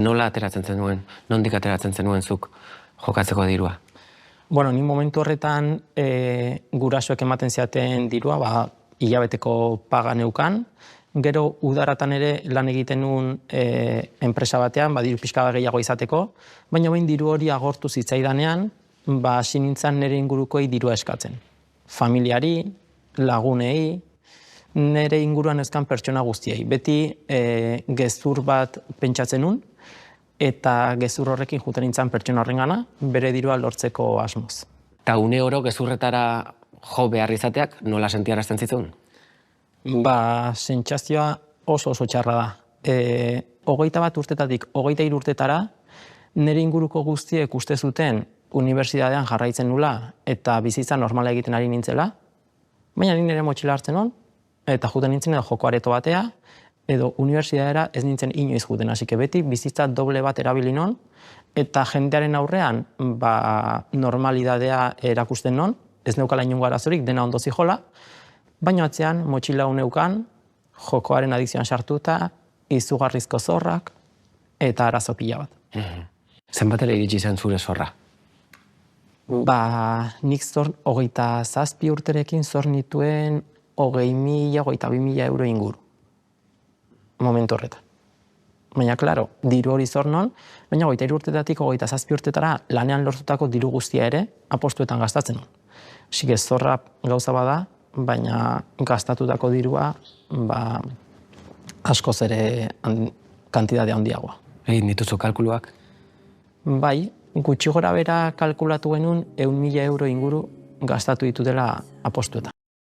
Nola ateratzen zenuen, nondik ateratzen zenuen zuk jokatzeko dirua? Bueno, ni momentu horretan gurasoek ematen ziaten dirua, hilabeteko paga neukan. Gero udaratan ere lan egiten nuen enpresa batean, diru pixka bat gehiago izateko, baina behin diru hori agortu zitzaidanean, hasi nintzen nire ingurukoei dirua eskatzen. Familiari, lagunei, nire inguruan ezkan pertsona guztiei. Beti gezur bat pentsatzen nun, eta gezur horrekin juten nintzen pertsona horrengana, bere dirua lortzeko asmoz. Eta une oro gezurretara jo behar izateak nola sentiarazten zizun? Sentsazioa oso txarra da. 21 urtetatik 23 urtetara, nire inguruko guztiek uste zuten unibertsitatean jarraitzen nula eta bizitza normala egiten ari nintzela, baina nire motxila hartzen hon, eta juten nintzen edo joko areto batea, edo unibertsitatera ez nintzen inoiz juten, hasike beti bizitza doble bat erabili non, eta jendearen aurrean normalidadea erakusten non, ez neukala inongo arazorik, dena ondo zijola, baina atzean motxila uneukan, jokoaren adikzioan sartuta, izugarrizko zorrak, eta arazo pila bat. Zenbatera iritsi zen zure zorra? Nik 27 urterekin zor nituen 20.000, 22.000 euro inguru. Momentu horretan. Baina, klaro, diru hori zor non, baina 23 urtetatik 27 urtetara lanean lortutako diru guztia ere apostuetan gastatzen non. Asik ez zorra gauza bada, baina gastatutako dirua askoz ere kantitatea handiagoa. Egin dituzu kalkuluak? Bai, gutxi gora bera kalkulatu genuen 100.000 euro inguru gastatu ditutela apostuetan.